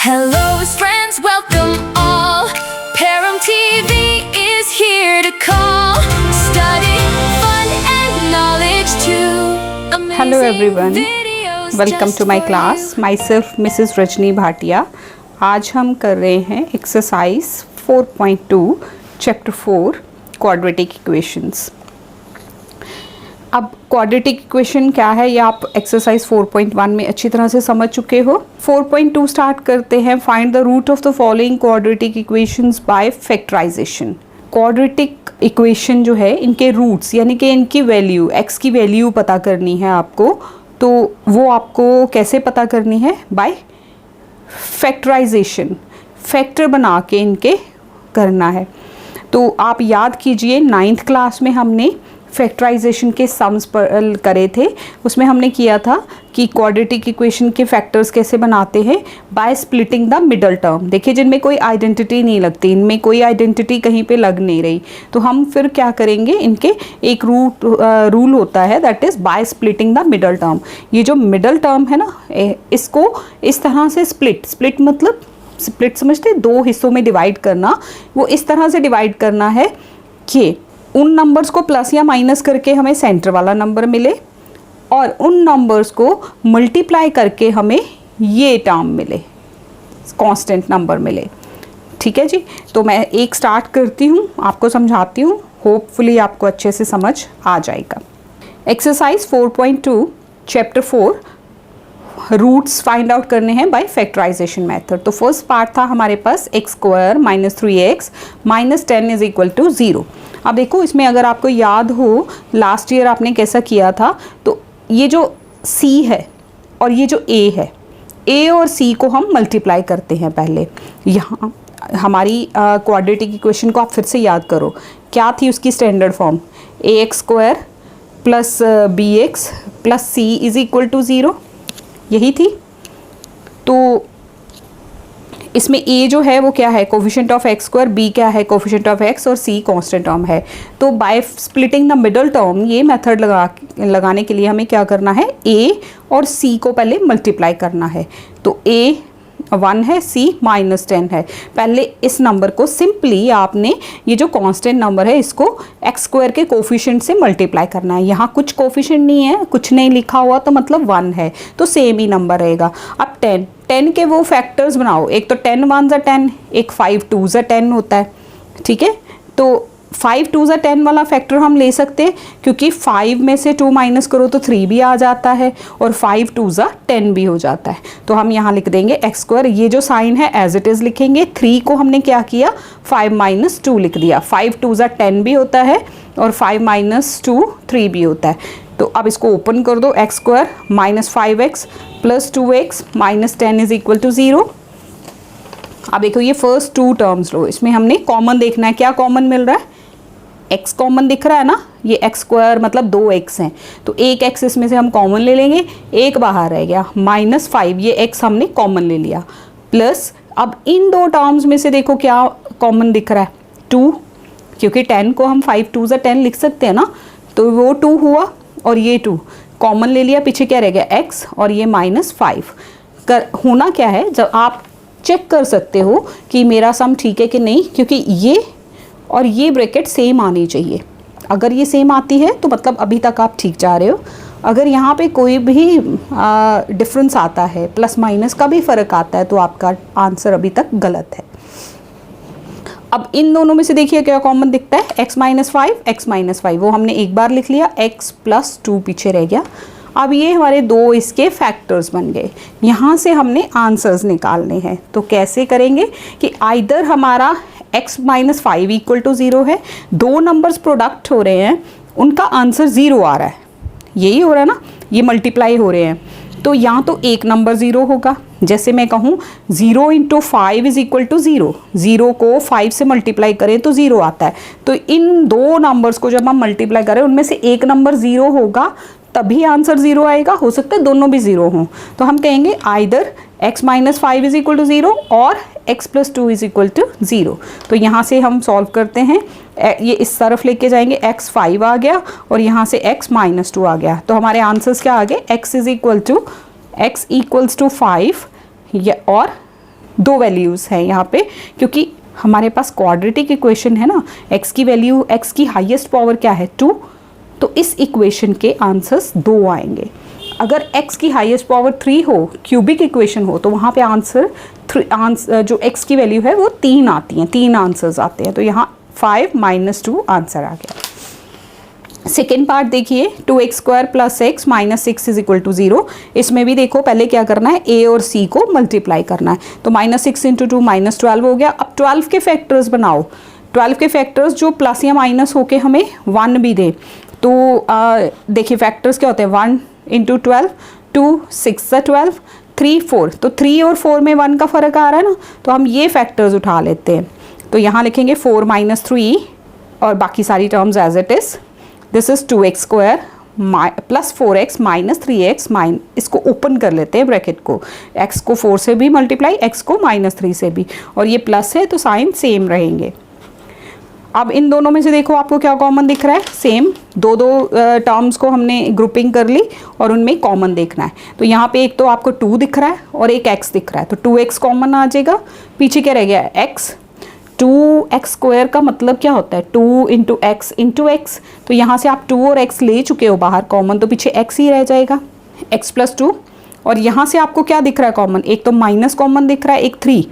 Hello friends, welcome all. Param TV is here to call. Study, fun and knowledge too. Hello everyone, welcome to my class. Myself Mrs. Rajni Bhatia. आज हम कर रहे हैं exercise 4.2 chapter 4 quadratic equations. अब quadratic equation क्या है ये आप एक्सरसाइज 4.1 में अच्छी तरह से समझ चुके हो. 4.2 स्टार्ट करते हैं. Find the root of the following quadratic equations by factorization. Quadratic equation जो है इनके रूट्स यानी कि इनकी वैल्यू x की वैल्यू पता करनी है आपको. तो वो आपको कैसे पता करनी है? By factorization. फैक्टर बना के इनके करना है. तो आप याद कीजिए 9th क्लास में हमने फैक्टराइजेशन के सम्स पर करे थे. उसमें हमने किया था कि क्वाड्रेटिक इक्वेशन के फैक्टर्स कैसे बनाते हैं by splitting the middle term. देखिए जिनमें कोई आइडेंटिटी नहीं लगती, इनमें कोई आइडेंटिटी कहीं पे लग नहीं रही, तो हम फिर क्या करेंगे, इनके एक रूल होता है that is by splitting the middle term. ये जो मिडल टर्म है ना, इसको इस तरह से स्प्लिट मतलब स्प्लिट समझते, दो हिस्सों में डिवाइड करना. वो इस तरह से डिवाइड करना है कि उन नंबर्स को प्लस या माइनस करके हमें सेंटर वाला नंबर मिले और उन नंबर्स को मल्टीप्लाई करके हमें ये टर्म मिले, कांस्टेंट नंबर मिले. ठीक है जी. तो मैं एक स्टार्ट करती हूँ, आपको समझाती हूँ, होपफुली आपको अच्छे से समझ आ जाएगा. Exercise 4.2 chapter 4 roots find out करने हैं बाय फैक्टराइजेशन मेथड. तो फर्स्ट पार्ट था हमारे पास x square minus 3x minus 10 is equal to 0. अब देखो इसमें अगर आपको याद हो लास्ट ईयर आपने कैसा किया था, तो ये जो c है और ये जो a है, a और c को हम मल्टीप्लाई करते हैं पहले. यहाँ हमारी क्वाड्रेटिक इक्वेशन को आप फिर से याद करो, क्या थी उसकी standard form? ax square plus bx plus c is equal to 0, यही थी. तो इसमें a जो है वो क्या है? Coefficient of x square, b क्या है? कोफिशिएंट ऑफ x, और c कांस्टेंट टर्म है. तो by splitting the middle term ये मेथड लगाने के लिए हमें क्या करना है? a और c को पहले मल्टीप्लाई करना है. तो a 1 है, c माइनस 10 है. पहले इस नंबर को सिंपली आपने ये जो कांस्टेंट नंबर है इसको x स्क्वायर के कोफिशिएंट से मल्टीप्लाई करना है. यहाँ कुछ कोफिशिएंट नहीं है, कुछ नहीं लिखा हुआ, तो मतलब 1 है, तो सेम ही नंबर रहेगा. अब 10 के वो फैक्टर्स बनाओ. एक तो 10 1 ज़ा 10, एक 5 2 ज़ा 10 होता है. ठीक है. तो 5 2 ज़ा 10 वाला फैक्टर हम ले सकते हैं क्योंकि 5 में से 2 माइनस करो तो 3 भी आ जाता है और 5 2 ज़ा 10 भी हो जाता है. तो हम यहाँ लिख देंगे x स्क्वायर, ये जो साइन है एज इट इज़ लिखेंगे. 3 को हमने क्या किया? 5 माइनस 2 लिख दिया. 5 2 ज़ा 10 भी होता है और 5 माइनस 2 3 भी होता है. तो अब इसको ओपन कर दो. x square minus 5x plus 2x minus 10 is equal to 0. अब देखो ये फर्स्ट टू टर्म्स लो, इसमें हमने कॉमन देखना है. क्या कॉमन मिल रहा है? x कॉमन दिख रहा है ना, ये x स्क्वायर मतलब 2x हैं, तो एक x इसमें से हम कॉमन ले लेंगे, एक बाहर रह गया. माइनस 5 ये x हमने कॉमन ले लिया. प्लस अब इन दो टर्म्स में से देखो क्या कॉमन दिख रहा है? 2, क्योंकि 10 को हम 5 2 ज़ा 10 लिख सकते हैं ना, तो वो 2 हुआ और ये 2 कॉमन ले लिया. पीछे क्या रह गया? x और ये माइनस 5. होना क्या है, जब आप चेक कर सकते हो कि मेरा सम ठीक है कि नहीं, क्योंकि ये और ये ब्रैकेट सेम आनी चाहिए. अगर ये सेम आती है तो मतलब अभी तक आप ठीक जा रहे हो. अगर यहाँ पे कोई भी डिफरेंस आता है, प्लस माइनस का भी फ़र्क आता है, तो आपका आंसर अभी तक गलत है. अब इन दोनों में से देखिए क्या कॉमन दिखता है? x माइनस 5, x माइनस 5 वो हमने एक बार लिख लिया, x प्लस 2 पीछे रह गया. अब ये हमारे दो इसके फैक्टर्स बन गए. यहाँ से हमने आंसर्स निकालने हैं. तो कैसे करेंगे कि आइदर हमारा x माइनस 5 इक्वल टू 0 है, दो नंबर्स प्रोडक्ट हो रहे हैं, उनका आंसर 0 आ रहा है, यही हो रहा है ना, ये मल्टीप्लाई हो रहे हैं, तो यहाँ तो एक नंबर 0 होगा. जैसे मैं कहूँ 0 इंटू 5 इज इक्वल टू 0, 0 को 5 से मल्टीप्लाई करें तो 0 आता है. तो इन दो नंबर्स को जब हम मल्टीप्लाई करें उनमें से एक नंबर 0 होगा, तभी आंसर 0 आएगा. हो सकता है दोनों भी 0 हों, तो हम कहेंगे either x minus 5 is equal to 0 और x plus 2 is equal to 0. तो यहाँ से हम सॉल्व करते हैं. ये इस तरफ लेके जाएंगे, x 5 आ गया और यहाँ से x माइनस 2 आ गया. तो हमारे आंसर्स क्या आ गए? x is equal to x equals to 5 और दो वैल्यूज़ हैं यहाँ पे, क्योंकि हमारे पास क्वाड्रेटिक इक्वेशन है ना, x की वैल्यू, x की हाईएस्ट पावर क्या है 2, तो इस इक्वेशन के आंसर्स 2 आएंगे। अगर x की हाईएस्ट पावर 3 हो, क्यूबिक इक्वेशन हो, तो वहाँ पे आंसर जो x की वैल्यू है वो 3 आती हैं, 3 आंसर्स आते हैं। तो यहाँ 5 - 2 आंसर आ गया। सेकेंड पार्ट देखिए, 2x² + x - 6 = 0। इसमें भी देखो पहले क्या करना है, a और c को मल्टीप्लाई करना है। तो -6 × 2 -12 हो गया। अब 12 के फैक्टर्स बनाओ, 12 के फैक्टर्स जो प्लस या माइनस होके हमें 1 भी दे। तो देखिए फैक्टर्स क्या होते हैं, 1 × 12, 2 6 × 12, 3 4। तो 3 और 4 में 1 का फ़र्क आ रहा है ना, तो हम ये फैक्टर्स उठा लेते हैं। तो यहाँ लिखेंगे 4 - 3 और बाकी सारी terms as it is. This is 2x² + 4x - 3x इसको ओपन कर लेते हैं ब्रैकेट को, x को 4 से भी मल्टीप्लाई, x को -3 से भी, और ये प्लस है तो साइन सेम रहेंगे। अब इन दोनों में से देखो आपको क्या कॉमन दिख रहा है, सेम दो टर्म्स को हमने ग्रुपिंग कर ली और उनमें कॉमन देखना है। तो यहाँ पे एक तो आपको 2 दिख रहा है और एक x दिख रहा है, तो 2x कॉमन आ जाएगा। पीछे क्या रह गया, x। 2x² का मतलब क्या होता है, 2 × x × x। तो यहाँ से आप 2 और x ले चुके हो बाहर कॉमन, तो पीछे x ही रह जाएगा, x + 2। और यहाँ से आपको क्या दिख रहा है कॉमन, एक तो माइनस कॉमन दिख रहा है, एक 3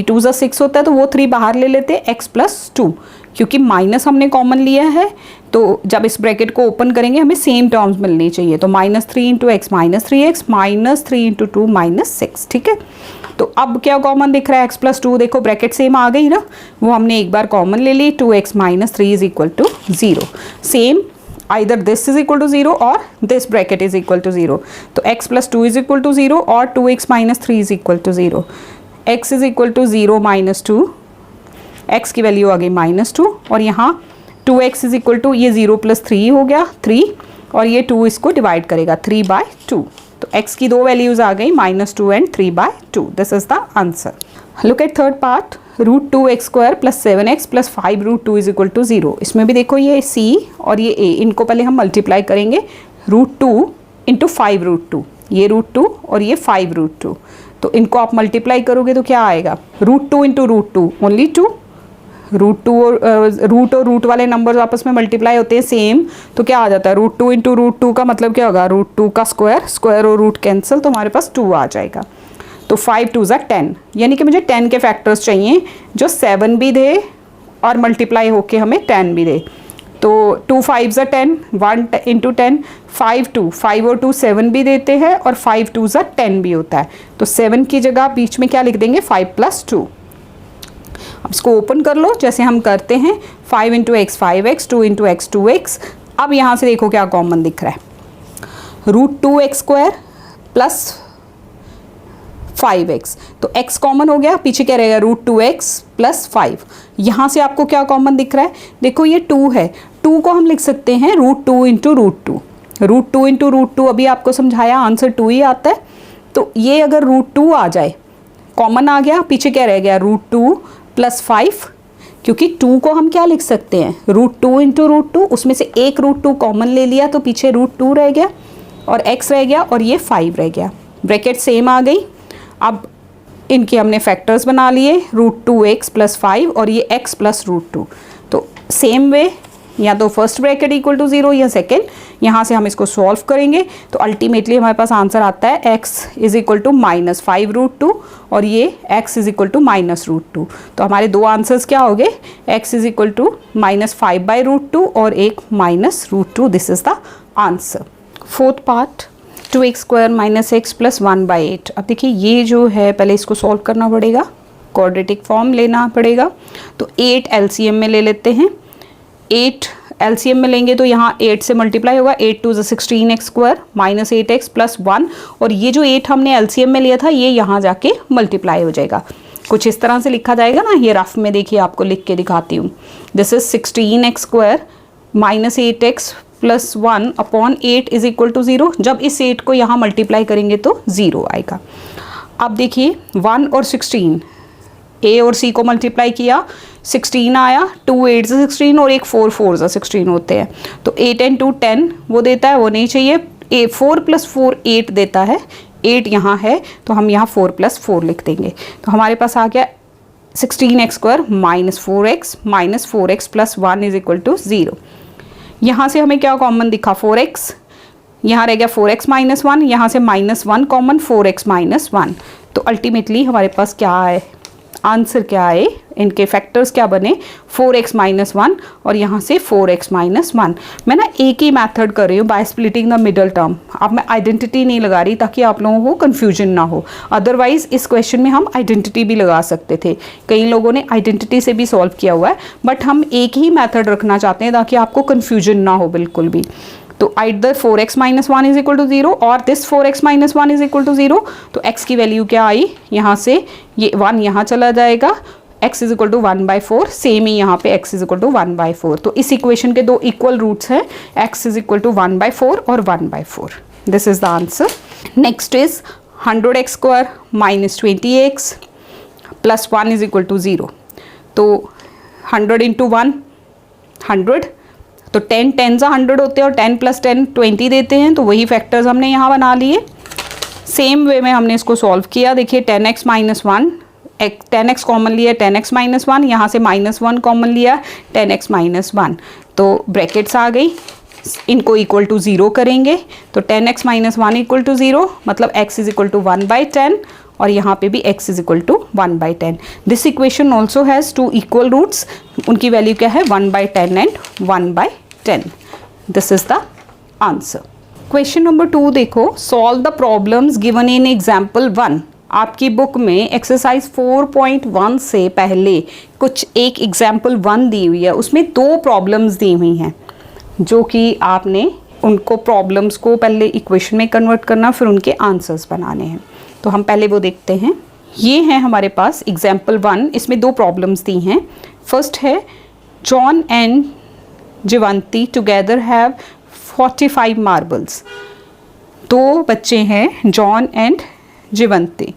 2 = 6 होता है, तो वो 3 बाहर ले लेते हैं, x + 2। क्योंकि माइनस हमने कॉमन लिया है, तो जब इस ब्रैकेट को ओपन करेंगे हमें सेम टर्म्स मिलनी चाहिए। तो -3 × x - 3x, -3 × 2 -6, ठीक है। तो अब क्या कॉमन दिख रहा है, x + 2, देखो ब्रैकेट सेम आ गई ना, वो हमने एक बार कॉमन ले ली, 2x - 3 = 0। Same either this is equal to 0 और this bracket is equal to 0। तो x + 2 is equal to 0 और 2x - 3 is equal to 0। x is equal to 0 - 2, x की वैल्यू आ गई -2, और यहाँ 2x is equal to, ये 0 + 3 हो गया 3, और ये 2 इसको डिवाइड करेगा 3/2। तो x की दो वैल्यूज़ आ गई, -2 and 3/2। This is the answer. Look at third part, √2x² + 7x + 5√2 = 0। इसमें भी देखो ये c और ये a, इनको पहले हम मल्टीप्लाई करेंगे, √2 × 5√2, ये √2 और ये 5√2। तो इनको आप मल्टीप्लाई करोगे तो क्या आएगा, √2 × √2 ओनली 2, √2 और रूट वाले नंबर आपस में मल्टीप्लाई होते हैं सेम, तो क्या आ जाता है, √2 × √2 का मतलब क्या होगा, √2 का स्क्वायर और रूट कैंसिल, तो हमारे पास 2 आ जाएगा। तो 5 2 = 10, यानी कि मुझे 10 के फैक्टर्स चाहिए जो 7 भी दे और मल्टीप्लाई होके हमें 10 भी दे। तो 2 5 = 10, 1 × 10, 5 2, 5 और 2 7 भी देते हैं, और 5 2 = 10 भी होता है। तो 7 की जगह बीच में क्या लिख देंगे, 5 + 2। अब इसको ओपन कर लो जैसे हम करते हैं, 5 × x 5x, 2 × x 2x। अब यहाँ से देखो क्या कॉमन दिख रहा है, √2x² + 5x, तो x कॉमन हो गया, पीछे क्या रहेगा, √2x + 5। यहाँ से आपको क्या कॉमन दिख रहा है, देखो ये 2 है, 2 को हम लिख सकते हैं √2 × √2। √2 × √2 अभी आपको समझाया, आंसर 2 ही आता है। तो ये अगर √2 आ जाए, कॉमन आ गया, पीछे क्या रह गया, √2 + 5, क्योंकि 2 को हम क्या लिख सकते हैं, √2 × √2, उसमें से एक √2 कॉमन ले लिया, तो पीछे √2 रह गया और x रह गया और ये 5 रह गया, ब्रैकेट सेम आ गई। अब इनके हमने फैक्टर्स बना लिए, √2x + 5 और ये x + √2। तो सेम वे, या तो फर्स्ट ब्रैकेट इक्वल टू 0 या सेकेंड, यहाँ से हम इसको सॉल्व करेंगे तो अल्टीमेटली हमारे पास आंसर आता है x = -5√2 और ये x = -√2। तो हमारे दो आंसर्स क्या हो गए, x = -5/√2 और एक -√2। This is the answer. Fourth part, 2x² - x + 1/8। अब देखिए ये जो है, पहले इसको सॉल्व करना पड़ेगा, क्वाड्रेटिक फॉर्म लेना पड़ेगा। तो 8 LCM में ले लेते हैं, 8 LCM में लेंगे तो यहाँ 8 से मल्टीप्लाई होगा, 8 2 = 16x² -8x + 1, और ये जो 8 हमने LCM में लिया था ये यहाँ जाके मल्टीप्लाई हो जाएगा। कुछ इस तरह से लिखा जाएगा ना, ये रफ में देखिए आपको लिख के दिखाती हूँ। This is 16x² -8x + 1 / 8 = 0। जब इस 8 को यहाँ मल्टीप्लाई करेंगे तो 0 आएगा। अब देखिए 1 और 16, A और C को मल्टीप्लाई किया, 16 आया, 2 8 = 16 और एक 4 4 = 16 होते हैं। तो 8 and 2 10 वो देता है, वो नहीं चाहिए। 4 + 4 8 देता है, 8 यहाँ है तो हम यहाँ 4 + 4 लिख देंगे। तो हमारे पास आ गया 16x² - 4x + 1 = 0। यहाँ से हमें क्या कॉमन दिखा, 4x, यहाँ रह गया 4x - 1, यहाँ से -1 कॉमन, 4x - 1। तो अल्टीमेटली हमारे पास क्या है, आंसर क्या है, इनके फैक्टर्स क्या बने, 4x - 1 और यहाँ से 4x - 1। मैं ना एक ही मेथड कर रही हूँ by splitting the middle term. अब मैं आइडेंटिटी नहीं लगा रही ताकि आप लोगों को कन्फ्यूजन ना हो। अदरवाइज इस क्वेश्चन में हम आइडेंटिटी भी लगा सकते थे, कई लोगों ने आइडेंटिटी से भी सॉल्व किया हुआ है, बट हम एक ही मेथड रखना चाहते हैं ताकि आपको कन्फ्यूजन ना हो बिल्कुल भी। तो आइदर 4x - 1 = 0 और दिस 4x - 1 = 0। तो x की वैल्यू क्या आई, यहाँ से ये 1 यहाँ चला जाएगा, x = 1/4, सेम ही यहाँ पे x = 1/4। तो इस इक्वेशन के दो इक्वल रूट्स हैं, x = 1/4 और 1/4। This is the answer. Next is 100x² - 20x + 1 = 0। तो 100 × 1 100, तो 10 10 100 होते हैं और 10 + 10 20 देते हैं। तो वही फैक्टर्स हमने यहाँ बना लिए। सेम वे में हमने इसको सॉल्व किया। देखिए 10x - 1, 10x कॉमन लिया, 10x - 1, यहाँ से -1 कॉमन लिया, 10x - 1। तो ब्रैकेट्स आ गई, इनको इक्वल टू 0 करेंगे। तो 10x - 1 = 0, मतलब x = 1/10 और यहाँ पे भी x = 1/10। This equation also has 2 equal roots, उनकी वैल्यू क्या है, 1/10 and 1/10। This is the answer. Question number 2 देखो, solve the problems given in example 1। आपकी बुक में एक्सरसाइज 4.1 से पहले कुछ एक एग्जाम्पल 1 दी हुई है, उसमें 2 प्रॉब्लम्स दी हुई हैं जो कि आपने उनको प्रॉब्लम्स को पहले इक्वेशन में कन्वर्ट करना, फिर उनके आंसर्स बनाने हैं। तो हम पहले वो देखते हैं। ये है हमारे पास एग्जाम्पल 1, इसमें 2 प्रॉब्लम्स दी हैं। फर्स्ट है John and Jeevanti together have 45 marbles. 2 बच्चे हैं, John and Jeevanti,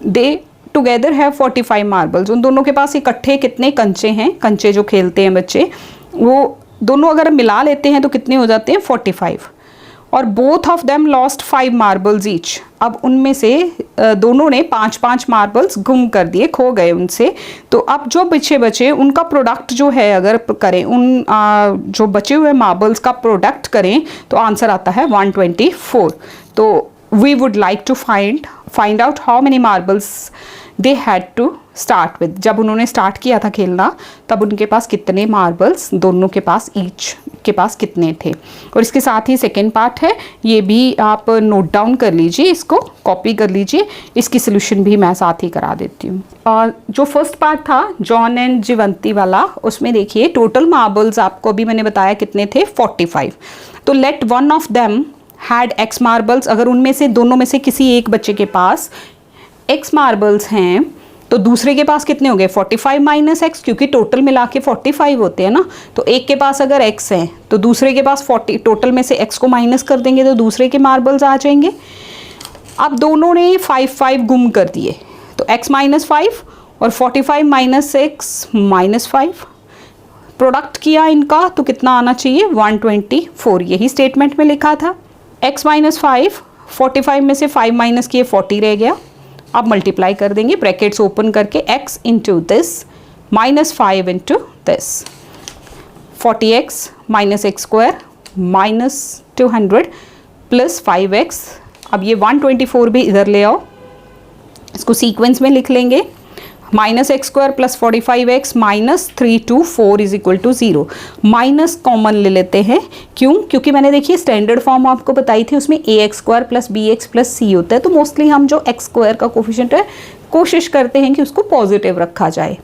they together have 45 marbles. उन दोनों के पास इकट्ठे कितने कंचे हैं, कंचे जो खेलते हैं बच्चे, वो दोनों अगर मिला लेते हैं तो कितने हो जाते हैं, 45। और both of them lost 5 marbles each. अब उनमें से दोनों ने 5-5 मार्बल्स गुम कर दिए, खो गए उनसे। तो अब जो बचे उनका प्रोडक्ट जो है अगर करें, उन जो बचे हुए मार्बल्स का प्रोडक्ट करें तो आंसर आता है 124। तो we would like to find out how many marbles they had to start with. जब उन्होंने स्टार्ट किया था खेलना तब उनके पास कितने मार्बल्स, दोनों के पास ईच के पास कितने थे। और इसके साथ ही सेकेंड पार्ट है, ये भी आप नोट डाउन कर लीजिए, इसको कॉपी कर लीजिए, इसकी सोल्यूशन भी मैं साथ ही करा देती हूँ। और जो फर्स्ट पार्ट था जॉन एंड जीवंती वाला, उसमें देखिए टोटल मार्बल्स आपको अभी मैंने बताया कितने थे, 45। तो let one of them had x marbles. अगर उनमें से दोनों में से किसी एक बच्चे के पास x मार्बल्स हैं तो दूसरे के पास कितने हो गए, 45 - x, क्योंकि टोटल मिला के 45 होते हैं ना। तो एक के पास अगर x है तो दूसरे के पास 40, टोटल में से x को माइनस कर देंगे तो दूसरे के मार्बल्स आ जाएंगे। अब दोनों ने 5-5 गुम कर दिए, तो x - 5 और 45 - x -5 प्रोडक्ट किया इनका, तो कितना आना चाहिए, 124। यही स्टेटमेंट में लिखा था। x - 5, 45 में से 5 माइनस किए 40 रह गया। अब मल्टीप्लाई कर देंगे, ब्रैकेट्स ओपन करके x into this -5 into this, 40x - x² -200 + 5x। अब ये 124 भी इधर ले आओ, इसको सीक्वेंस में लिख लेंगे, -x² + 45x -324 = 0। माइनस कॉमन ले लेते हैं, क्यों, क्योंकि मैंने देखिए स्टैंडर्ड फॉर्म आपको बताई थी, उसमें ax² + bx + c होता है। तो मोस्टली हम जो x² का कोफिशिएंट है कोशिश करते हैं कि उसको पॉजिटिव रखा जाए।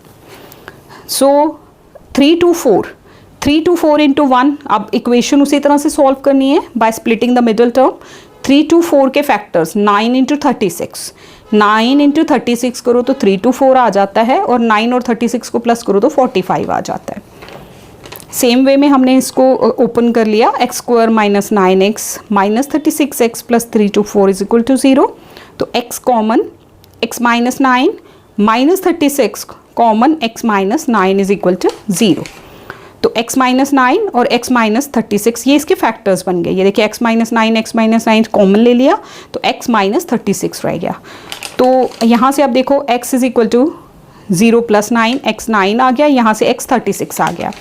सो 324 × 1। अब इक्वेशन उसी तरह से सॉल्व करनी है by splitting the middle term. 324 के फैक्टर्स 9 × 36, 9 × 36 करो तो 324 आ जाता है, और 9 और 36 को प्लस करो तो 45 आ जाता है। सेम वे में हमने इसको ओपन कर लिया, x² - 9x -36x + 324 = 0। तो x common, x - 9 -36 common, x - 9 = 0। तो x माइनस 9 और x माइनस 36 ये इसके फैक्टर्स बन गए। ये देखिए x माइनस 9 कॉमन ले लिया तो x माइनस 36 रह गया। तो यहाँ से अब देखो x is equal to 0 plus 9, x 9 आ गया, यहाँ से x 36 आ गया।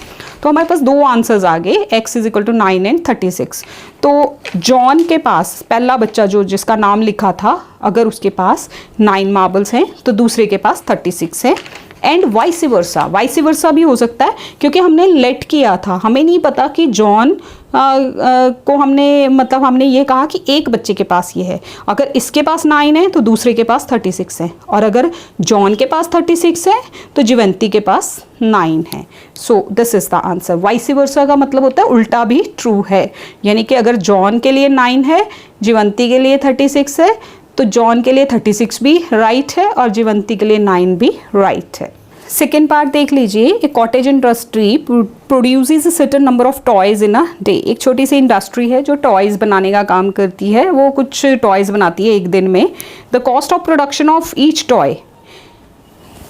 तो हमारे पास दो आंसर्स आ गए, x is equal to 9 and 36। तो जॉन के पास पहला बच्चा जो जिसका नाम लिखा था, अगर उसके पास 9 मार्बल्स हैं तो दूसरे के पास 36 है। एंड वाइस वर्सा भी हो सकता है, क्योंकि हमने लेट किया था, हमें नहीं पता कि जॉन को हमने ये कहा कि एक बच्चे के पास ये है। अगर इसके पास 9 है तो दूसरे के पास 36 है, और अगर जॉन के पास 36 है तो जीवंती के पास 9 है। So this is the answer. Vice versa का मतलब होता है उल्टा भी ट्रू है, यानी कि अगर जॉन के लिए 9 है, जीवंती के लिए 36 है, तो जॉन के लिए 36 भी राइट है और जीवंती के लिए 9 भी राइट है। सेकेंड पार्ट देख लीजिए। A cottage industry produces a certain number of toys in a day. एक छोटी सी इंडस्ट्री है जो टॉयज बनाने का काम करती है, वो कुछ टॉयज बनाती है एक दिन में। The cost of production of each toy,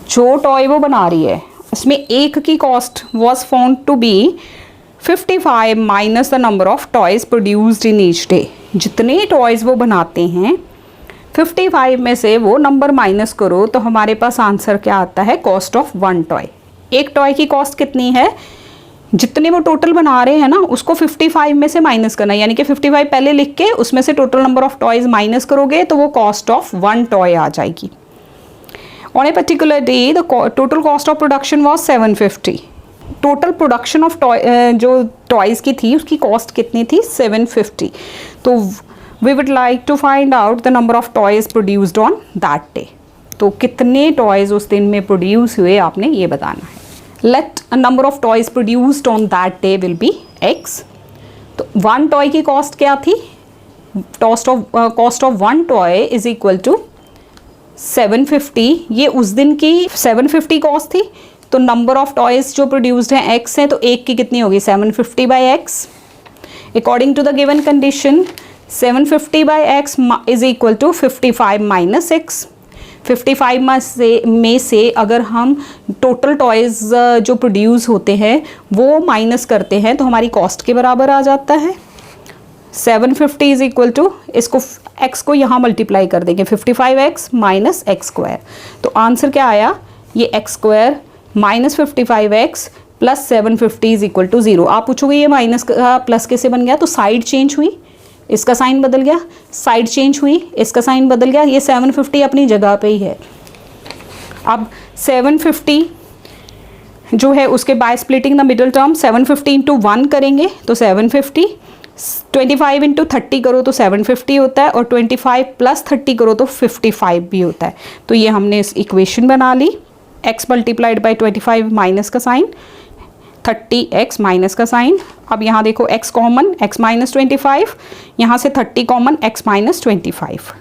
जो टॉय वो बना रही है उसमें एक की cost was found to be 55 minus the number of toys produced in each day. जितने टॉयज वो बनाते हैं 55 में से वो नंबर माइनस करो तो हमारे पास आंसर क्या आता है, कॉस्ट ऑफ 1 टॉय। एक टॉय की कॉस्ट कितनी है, जितने वो टोटल बना रहे हैं ना उसको 55 में से माइनस करना है, यानी कि 55 पहले लिख के उसमें से total number of toys minus करोगे तो वो कॉस्ट ऑफ 1 टॉय आ जाएगी। On a particular day the total cost of production was 750। Total production of toy जो टॉयज की थी उसकी कॉस्ट कितनी थी, 750। तो we would like to find out the number of toys produced on that day। तो कितने टॉयज उस दिन में प्रोड्यूस हुए आपने ये बताना है। let a number of toys produced on that day will be x। तो 1 टॉय की कॉस्ट क्या थी, cost of 1 toy is equal to 750। ये उस दिन की 750 कॉस्ट थी, तो नंबर ऑफ टॉयज जो प्रोड्यूस्ड हैं x हैं, तो एक की कितनी होगी 750 by x। According to the given condition 750 by x is equal to 55 minus x. 55 में से अगर हम टोटल टॉयज जो प्रोड्यूस होते हैं वो माइनस करते हैं तो हमारी कॉस्ट के बराबर आ जाता है। 750 इज इक्वल टू, इसको x को यहाँ मल्टीप्लाई कर देंगे, 55x माइनस एक्स स्क्वायर। तो आंसर क्या आया, ये x square minus 55x plus 750 is equal to 0। आप पूछोगे ये माइनस का प्लस कैसे बन गया, तो साइड चेंज हुई, इसका साइन बदल गया, साइड चेंज हुई, इसका साइन बदल गया, ये 750 अपनी जगह पे ही है। अब 750 जो है उसके by splitting the middle term 750 into 1 करेंगे तो 750, 25 इंटू 30 करो तो 750 होता है, और 25 प्लस 30 करो तो 55 भी होता है। तो ये हमने इस इक्वेशन बना ली, x मल्टीप्लाइड बाई 25 माइनस का साइन, 30x माइनस का साइन। अब यहाँ देखो x कॉमन, x माइनस 25, यहाँ से 30 common, x minus 25,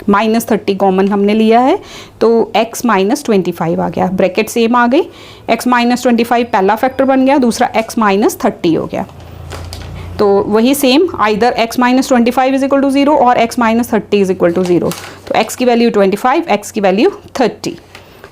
minus 30 common हमने लिया है तो x माइनस 25 आ गया, ब्रैकेट सेम आ गई। x माइनस 25 पहला फैक्टर बन गया, दूसरा x माइनस 30 हो गया। तो वही same, either x minus 25 is equal to 0 और x minus 30 is equal to 0। तो x की वैल्यू 25, x की वैल्यू 30।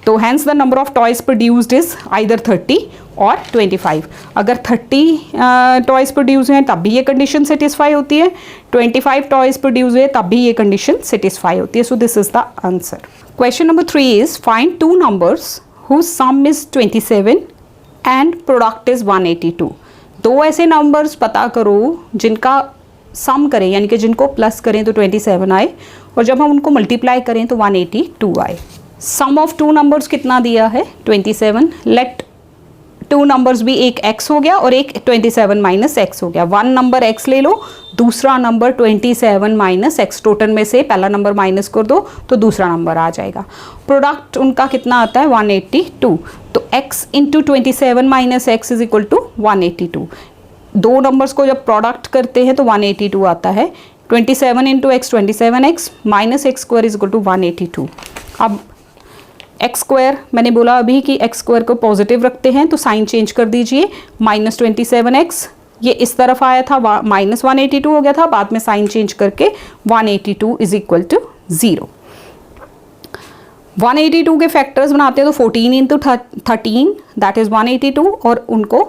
तो hence the number of toys produced is either 30 और 25। अगर 30 टॉयज प्रोड्यूस हैं तब भी ये कंडीशन सेटिस्फाई होती है, 25 टॉयज प्रोड्यूस हुए तब भी ये कंडीशन सेटिस्फाई होती है। So this is the answer. Question number 3 is find 2 numbers whose sum is 27 and product is 182। दो ऐसे नंबर्स पता करो जिनका सम करें, यानी कि जिनको प्लस करें तो 27 आए और जब हम उनको मल्टीप्लाई करें तो 182 आए। सम ऑफ 2 नंबर्स कितना दिया है, 27। लेट 2 नंबर्स भी, एक x हो गया और एक 27 माइनस एक्स हो गया। 1 नंबर x ले लो, दूसरा नंबर 27 माइनस एक्स, टोटल में से पहला नंबर माइनस कर दो तो दूसरा नंबर आ जाएगा। प्रोडक्ट उनका कितना आता है 182। तो x into 27 minus x is equal to 182। दो नंबर्स को जब प्रोडक्ट करते हैं तो 182 आता है। 27 into x 27x minus x square is equal to 182। अब एक्स स्क्वायर मैंने बोला अभी कि एक्स स्क्वायर को पॉजिटिव रखते हैं तो साइन चेंज कर दीजिए, माइनस 27x ये इस तरफ आया था, माइनस 182 हो गया था, बाद में साइन चेंज करके 182 इज इक्वल टू 0। 182 के फैक्टर्स बनाते हैं तो 14 इंटू 13 दैट इज 182 और उनको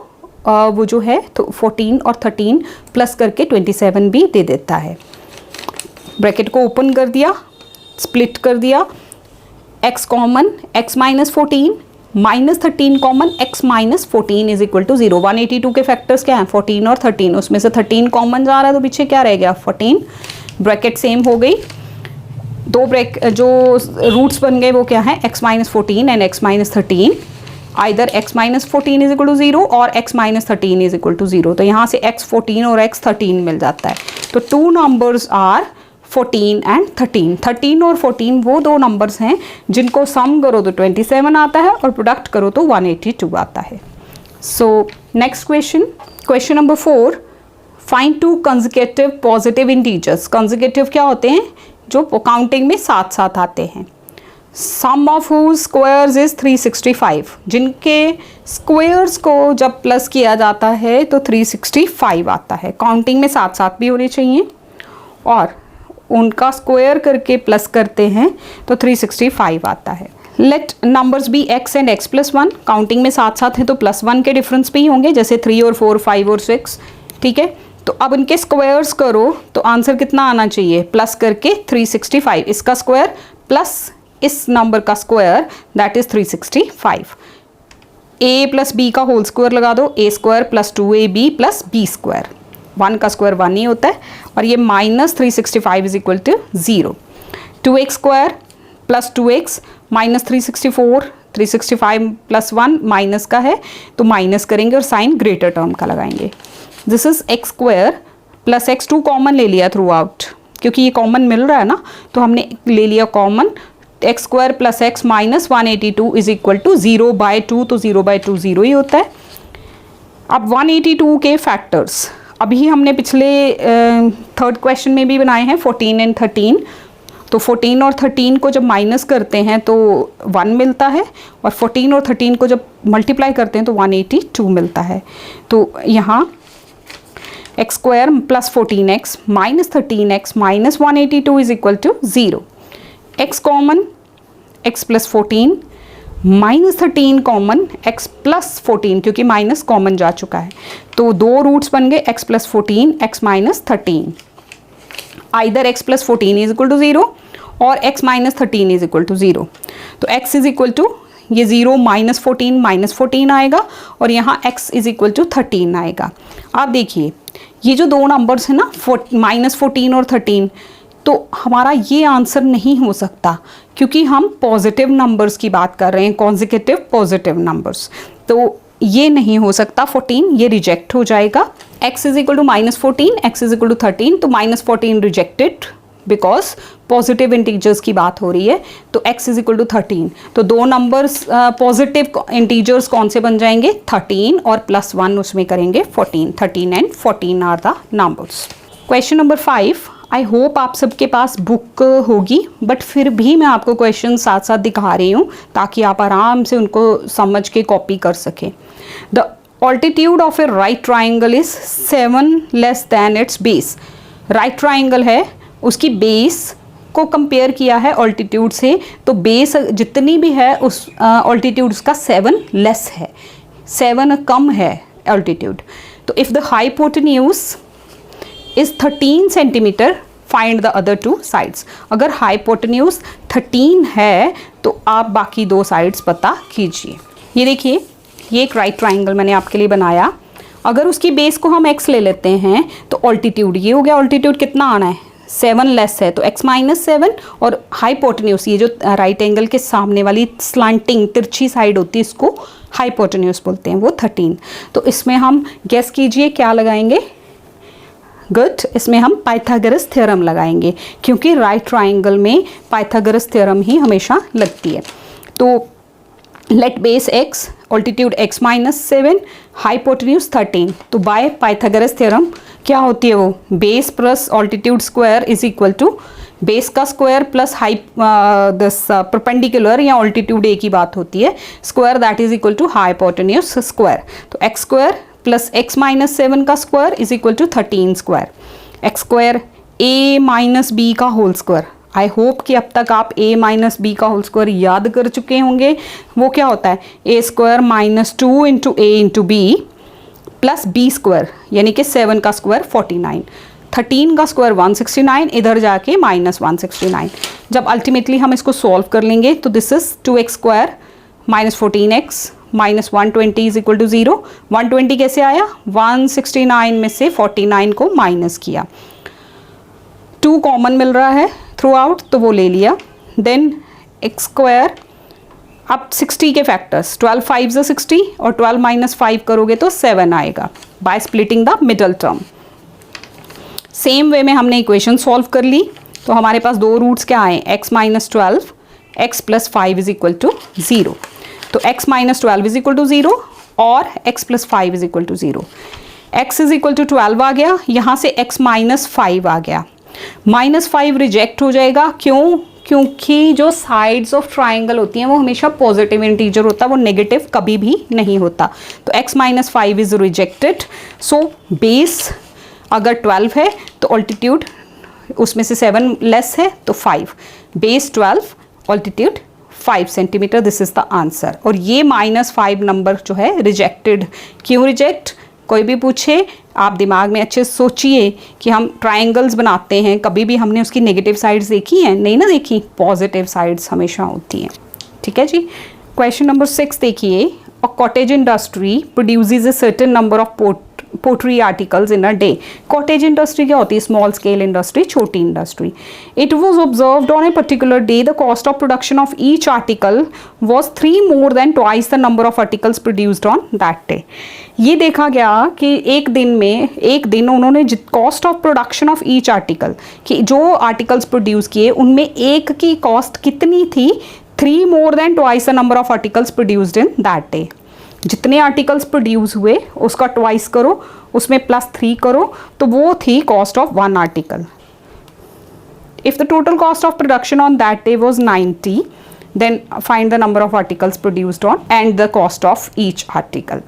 वो जो है तो 14 और 13 प्लस करके 27 भी दे देता है। ब्रैकेट को ओपन कर दिया, स्प्लिट कर दिया, x common x minus 14 minus 13 common x minus 14 is equal to 0। 182 के फैक्टर्स क्या हैं 14 और 13, उसमें से 13 कॉमन जा रहा है तो पीछे क्या रह गया 14। ब्रैकेट सेम हो गई, दो जो रूट्स बन गए वो क्या है x minus 14 and x minus 13। Either x minus 14 is equal to 0 और x minus 13 is equal to 0। तो यहाँ से x 14 और x 13 मिल जाता है। तो टू नंबर्स आर 14 एंड 13। 13 और 14 वो दो नंबर्स हैं जिनको सम करो तो 27 आता है और प्रोडक्ट करो तो 182 आता है। So next question, question number 4, find to consecutive positive integers. Consecutive क्या होते हैं, जो काउंटिंग में साथ साथ आते हैं। सम ऑफ हुज स्क्वायर्स इज 365, जिनके स्क्वायर्स को जब प्लस किया जाता है तो 365 आता है। काउंटिंग में साथ साथ भी होने चाहिए और उनका स्क्वायर करके प्लस करते हैं तो 365 आता है। Let numbers be x and x plus 1, counting में साथ साथ हैं तो प्लस 1 के डिफरेंस भी होंगे, जैसे 3 और 4, 5 और 6, ठीक है। तो अब इनके स्क्वायर्स करो तो आंसर कितना आना चाहिए, प्लस करके 365, इसका स्क्वायर प्लस इस नंबर का square that is 365। a plus b का होल स्क्वायर लगा दो, a स्क्वायर plus 2ab plus b square, 1 का स्क्वायर 1 ही होता है और ये minus 365 is equal to 0। 2x square plus 2x minus 364, 365 plus 1 minus का है तो माइनस करेंगे और साइन ग्रेटर टर्म का लगाएंगे। This is x square plus x2 common ले लिया थ्रू आउट, क्योंकि ये कॉमन मिल रहा है ना तो हमने ले लिया common. x square plus x minus 182 is equal to 0/2, तो 0/2 0 ही होता है। अब 182 के फैक्टर्स अभी हमने पिछले थर्ड क्वेश्चन में भी बनाए हैं 14 एंड 13। तो 14 और 13 को जब माइनस करते हैं तो 1 मिलता है और 14 और 13 को जब मल्टीप्लाई करते हैं तो 182 मिलता है। तो यहाँ x square plus 14x minus 13x minus 182 is equal to 0। x common x plus 14 minus 13 common x plus 14, क्योंकि माइनस कॉमन जा चुका है तो दो रूट्स बन गए x plus 14 x minus 13। Either x plus 14 is equal to 0 और x minus 13 is equal to 0। तो x इज इक्वल टू ये 0 माइनस 14 आएगा और यहाँ x इज इक्वल टू 13 आएगा। आप देखिए ये जो दो नंबर्स हैं ना माइनस 14 और 13, तो हमारा ये आंसर नहीं हो सकता क्योंकि हम पॉजिटिव नंबर्स की बात कर रहे हैं, कॉन्जिक्यूटिव पॉजिटिव नंबर्स, तो ये नहीं हो सकता। 14 ये रिजेक्ट हो जाएगा। x is equal to minus 14, x is equal to 13, तो minus 14 rejected because positive integers की बात हो रही है। तो x इज इक्वल टू 13, तो दो नंबर्स पॉजिटिव इंटीजर्स कौन से बन जाएंगे 13 और प्लस 1 उसमें करेंगे 14। 13 and 14 are the numbers. Question number 5, I hope आप सबके पास बुक होगी बट फिर भी मैं आपको क्वेश्चन साथ साथ दिखा रही हूँ ताकि आप आराम से उनको समझ के कॉपी कर सकें। The altitude of A right triangle is 7 less than it's base. Right triangle है, उसकी बेस को कंपेयर किया है ऑल्टीट्यूड से, तो बेस जितनी भी है उस ऑल्टीट्यूड उसका 7 लेस है, 7 कम है ऑल्टीट्यूड। तो if the hypotenuse is 13 centimetre find the other 2 sides. अगर हाइपोटेन्यूज 13 है तो आप बाकी 2 साइड्स पता कीजिए। ये देखिए ये एक राइट ट्राइंगल मैंने आपके लिए बनाया। अगर उसकी बेस को हम x ले लेते हैं तो ऑल्टीट्यूड ये हो गया, ऑल्टीट्यूड कितना आना है 7 लेस है तो x माइनस 7, और हाइपोटेन्यूज ये जो राइट एंगल के सामने वाली स्लांटिंग तिरछी साइड होती है इसको हाइपोटेन्यूज बोलते हैं, वो 13। तो इसमें हम गेस कीजिए क्या लगाएंगे, गुड, इसमें हम पाइथागोरस थ्योरम लगाएंगे क्योंकि राइट ट्राइंगल में पाइथागोरस थ्योरम ही हमेशा लगती है। तो let base x altitude x minus 7 hypotenuse 13, तो बाय पाइथागोरस थ्योरम क्या होती है वो base plus altitude square is equal to base का स्क्वायर प्लस दिस परपेंडिकुलर या ऑल्टीट्यूड a की बात होती है square that is equal to hypotenuse square. तो x square plus x minus 7 का square is equal to 13 square, x square a minus b का whole square. I hope कि अब तक आप a माइनस बी का होल स्क्वायर याद कर चुके होंगे। वो क्या होता है a square minus 2 into a into b plus b square यानी कि 7 का स्क्वायर 49, 13 का स्क्वायर 169, इधर जाके माइनस 169। जब अल्टीमेटली हम इसको सॉल्व कर लेंगे तो this is 2x square minus 14x minus 120 is equal to 0। 120 कैसे आया, 169 में से 49 को माइनस किया, 2 कॉमन मिल रहा है थ्रू आउट तो वो ले लिया। देन x स्क्वायर, अब 60 के फैक्टर्स, 12 5 से 60 और 12 माइनस 5 करोगे तो 7 आएगा by splitting the middle term. Same way में हमने इक्वेशन सॉल्व कर ली तो हमारे पास दो रूट्स क्या आए, x minus 12 x plus 5 is equal to 0। तो x minus 12 is equal to 0 और x plus 5 is equal to 0। x is equal to 12 आ गया, यहाँ से x माइनस 5 आ गया, माइनस 5 रिजेक्ट हो जाएगा। क्यों, क्योंकि जो साइड्स ऑफ ट्राइंगल होती हैं वो हमेशा पॉजिटिव इंटीजर होता है, वो नेगेटिव कभी भी नहीं होता। तो x minus 5 is rejected. So base अगर 12 है तो ऑल्टीट्यूड उसमें से 7 लेस है तो 5, base 12 altitude 5 centimetre, this is the answer. और ये -5 नंबर जो है रिजेक्टेड। क्यों रिजेक्ट, कोई भी पूछे आप दिमाग में अच्छे सोचिए कि हम ट्राइंगल्स बनाते हैं, कभी भी हमने उसकी नेगेटिव साइड्स देखी हैं, नहीं ना देखी, पॉजिटिव साइड्स हमेशा होती हैं। ठीक है जी। क्वेश्चन नंबर 6 देखिए, a cottage industry produces a certain number of pottery articles in a day. Cottage industry क्या होती है, स्मॉल स्केल इंडस्ट्री, छोटी industry. It was observed on a particular day the cost of production of each article was 3 more than twice the number of articles produced on that day. ये देखा गया कि एक दिन उन्होंने cost of production of each article, कि जो articles produce किए उनमें एक की कॉस्ट कितनी थी, 3 more than twice the number of articles produced in that day. जितने आर्टिकल्स प्रोड्यूस हुए उसका ट्वाइस करो, उसमें +3 करो, तो वो थी cost of 1 article. If the total cost of production on that day was 90, then find the number of articles produced on and the cost of each article.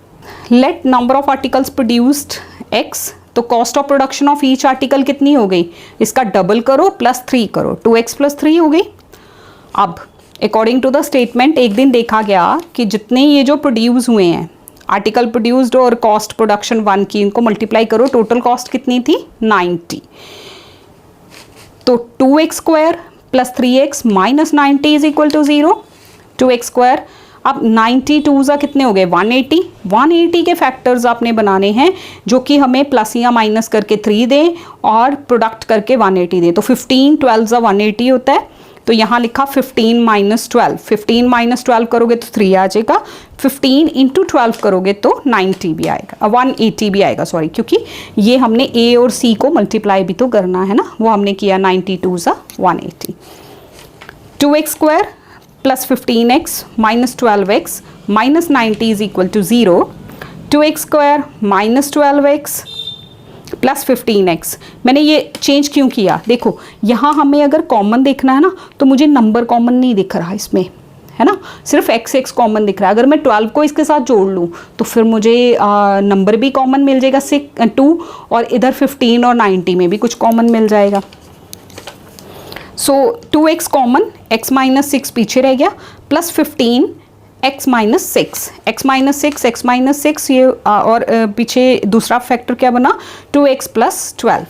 Let number of articles produced x, तो cost of production of each article कितनी हो गई, इसका double करो +3 करो, 2x + 3 हो गई। अब अकॉर्डिंग टू द स्टेटमेंट एक दिन देखा गया कि जितने ये जो प्रोड्यूस हुए हैं आर्टिकल प्रोड्यूस्ड और कॉस्ट प्रोडक्शन 1 की, इनको मल्टीप्लाई करो, टोटल कॉस्ट कितनी थी 90। तो 2x square + 3x - 90 is equal to 0। 2x square, अब 90 2 कितने हो गए 180। 180 के फैक्टर्स आपने बनाने हैं जो कि हमें प्लस या माइनस करके 3 दें और प्रोडक्ट करके 180 दें। तो 15 12 180 होता है, तो यहाँ लिखा 15 - 12, 15 - 12 करोगे तो 3 आ जाएगा, 15 × 12 करोगे तो 90 भी आएगा, 180 भी आएगा, सॉरी, क्योंकि ये हमने a और c को मल्टीप्लाई भी तो करना है ना, वो हमने किया 90 2 180। 2x square + 15x - 12x - 90 is equal to 0। 2x square - 12x + 15x, मैंने ये चेंज क्यों किया, देखो यहाँ हमें अगर कॉमन देखना है ना तो मुझे नंबर कॉमन नहीं दिख रहा इसमें, है ना, सिर्फ x कॉमन दिख रहा है। अगर मैं 12 को इसके साथ जोड़ लूँ तो फिर मुझे नंबर भी कॉमन मिल जाएगा 2, और इधर 15 और 90 में भी कुछ कॉमन मिल जाएगा। सो 2x कॉमन, x - 6 पीछे रह गया, + 15 x - 6, x - 6 ये और पीछे दूसरा फैक्टर क्या बना 2x + 12।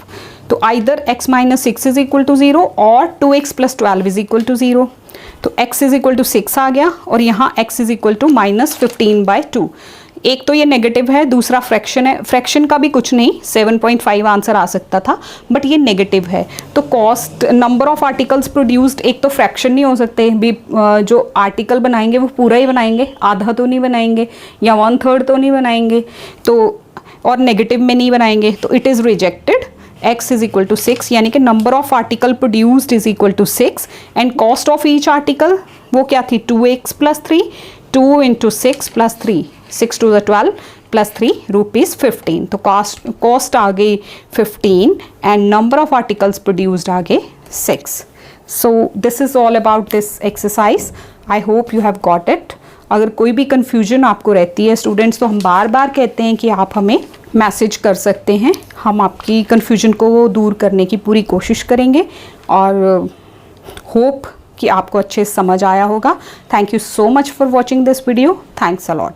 तो either x - 6 is equal to 0 और 2x + 12 इज इक्वल टू 0। तो x इज इक्वल टू 6 आ गया और यहाँ x इज इक्वल टू -15/2। एक तो ये नेगेटिव है, दूसरा फ्रैक्शन है, फ्रैक्शन का भी कुछ नहीं, 7.5 आंसर आ सकता था, बट ये नेगेटिव है। तो cost number of articles produced, एक तो फ्रैक्शन नहीं हो सकते भी, जो आर्टिकल बनाएंगे वो पूरा ही बनाएंगे, आधा तो नहीं बनाएंगे या 1/3 तो नहीं बनाएंगे, तो और नेगेटिव में नहीं बनाएंगे, तो it is rejected. x is equal to 6, यानी कि number of article produced is equal to 6 and cost of each article वो क्या थी 2x + 3, 2 × 6 + 3, 6 2 12 + 3 ₹15। तो कॉस्ट आ गई 15 and number of articles produced आ गए 6। So this is all about this exercise, I hope you have got it. अगर कोई भी कन्फ्यूजन आपको रहती है स्टूडेंट्स, तो हम बार बार कहते हैं कि आप हमें मैसेज कर सकते हैं, हम आपकी कन्फ्यूजन को दूर करने की पूरी कोशिश करेंगे और होप कि आपको अच्छे समझ आया होगा। Thank you so much for watching this video, thanks a lot.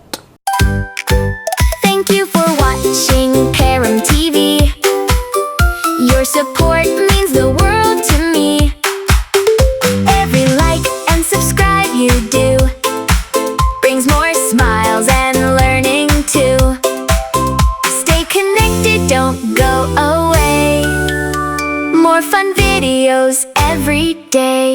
Thank you for watching. watching Param TV. Your support means the world to me. Every like and subscribe you do brings more smiles and learning too. Stay connected, don't go away. More fun videos every day.